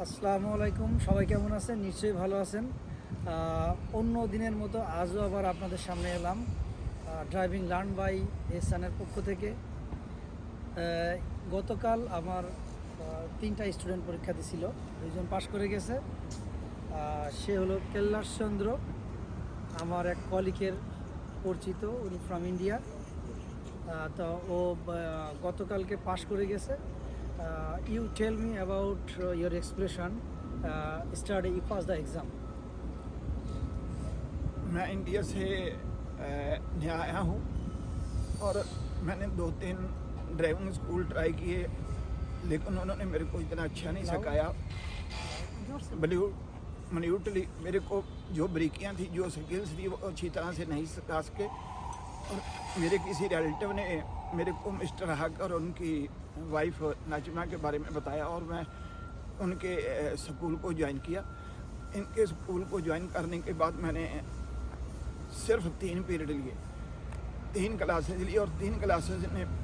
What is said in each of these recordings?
আসসালামু আলাইকুম, সবাই কেমন আছেন? নিশ্চয়ই ভালো আছেন। অন্য দিনের মতো আজও আবার আপনাদের সামনে এলাম ড্রাইভিং লার্ন বাই এহসানের পক্ষ থেকে। গতকাল আমার তিনটা স্টুডেন্ট পরীক্ষা দিছিল, দুইজন পাশ করে গেছে। সে হলো কৈলাস চন্দ্র, আমার এক কলিগের পরিচিত, উনি ফ্রম ইন্ডিয়া। তো ও গতকালকে পাশ করে গেছে। You tell me about your expression start you pass the exam. मैं इंडिया से नया आया हूँ और मैंने 2-3 ड्राइविंग स्कूल ट्राई किए, लेकिन उन्होंने मेरे को इतना अच्छा नहीं सिखाया। मिन्यूटली मेरे को जो ब्रेकियाँ थी, जो स्किल्स थी, वो अच्छी तरह से नहीं सिखा सके। और मेरे किसी रिलेटिव ने मेरे को मिस्टर हक और उनकी वाइफ नाजिमा के बारे में बताया और मैं उनके स्कूल को ज्वाइन किया। इनके स्कूल को ज्वाइन करने के बाद मैंने सिर्फ 3 पीरियड लिए, 3 क्लासेज ली और 3 क्लासेज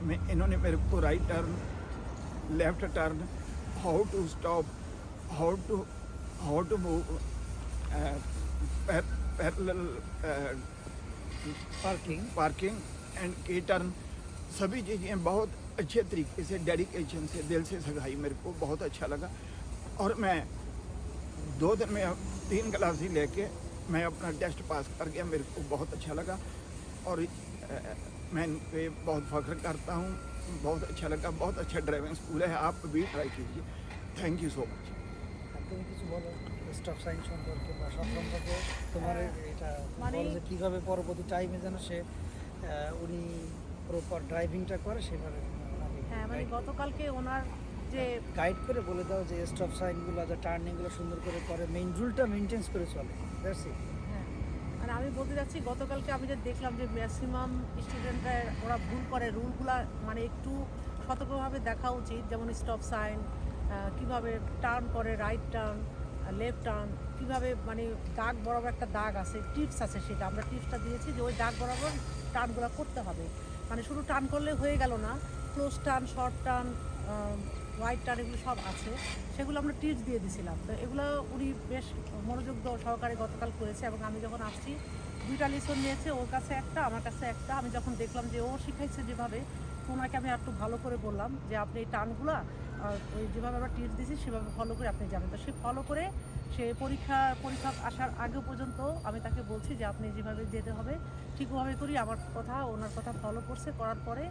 में इन्होंने मेरे को right turn, left turn, how to stop, how to move, parallel parking and K turn, सभी चीज़ें बहुत अच्छे तरीके से, डेडिकेशन से, दिल से सिखाई। मेरे को बहुत अच्छा लगा और मैं 2 दिन में 3 क्लास ही लेके मैं अपना टेस्ट पास कर गया। मेरे को बहुत अच्छा लगा और मैं इन पे बहुत फख्र करता हूँ। बहुत अच्छा लगा, बहुत अच्छा ड्राइविंग स्कूल है, आप भी ट्राई कीजिए। Thank you so much. তুমি কিছু বলো স্টপ সাইন সম্পর্কে বা সব সম্পর্কে, তোমার এটা মানে বলো যে কীভাবে পরবর্তী টাইমে যেন সে উনি প্রপার ড্রাইভিংটা করে সেভাবে হ্যাঁ, মানে গতকালকে ওনার যে গাইড করে বলে দাও যে স্টপ সাইনগুলো, যে টার্নিংগুলো সুন্দর করে মেইন রুলটা মেনটেন্স করে চলে। That's it. হ্যাঁ, মানে আমি বলতে যাচ্ছি, গতকালকে আমি যে দেখলাম যে ম্যাক্সিমাম স্টুডেন্টরা ওরা ভুল করে, রুলগুলা মানে একটু সতর্কভাবে দেখা উচিত। যেমন স্টপ সাইন, কিভাবে টার্ন করে, রাইট টার্ন, লেফট টার্ন, কীভাবে মানে দাগ বরাবর একটা দাগ আছে, টিপস আছে, সেটা আমরা টিপসটা দিয়েছি যে ওই দাগ বরাবর টার্নগুলো করতে হবে। মানে শুধু টার্ন করলে হয়ে গেল না, close turn, short turn, wide turn, এগুলো সব আছে, সেগুলো আমরা টিপস দিয়ে দিয়েছিলাম। তো এগুলো উনি বেশ মনোযোগ সহকারে গতকাল করেছে এবং আমি যখন আসছি 2টা লেসন নিয়েছে, ওর কাছে একটা, আমার কাছে একটা। আমি যখন দেখলাম যে ও শিখাইছে যেভাবে, তো ওনাকে আমি একটু ভালো করে বললাম যে আপনি এই টার্নগুলো ওই যেভাবে আমরা টিপস দিয়েছি সেভাবে ফলো করে আপনি যাবেন। তো সে ফলো করে সে পরীক্ষা আসার আগে পর্যন্ত আমি তাকে বলছি যে আপনি যেভাবে যেতে হবে ঠিক ওভাবে করি। আমার কথা, ওনার কথা ফলো করছে, করার পরে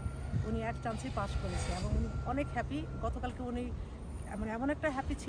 উনি এক চান্সেই পাস করেছে এবং উনি অনেক হ্যাপি। গতকালকে উনি মানে এমন একটা হ্যাপি ছিল।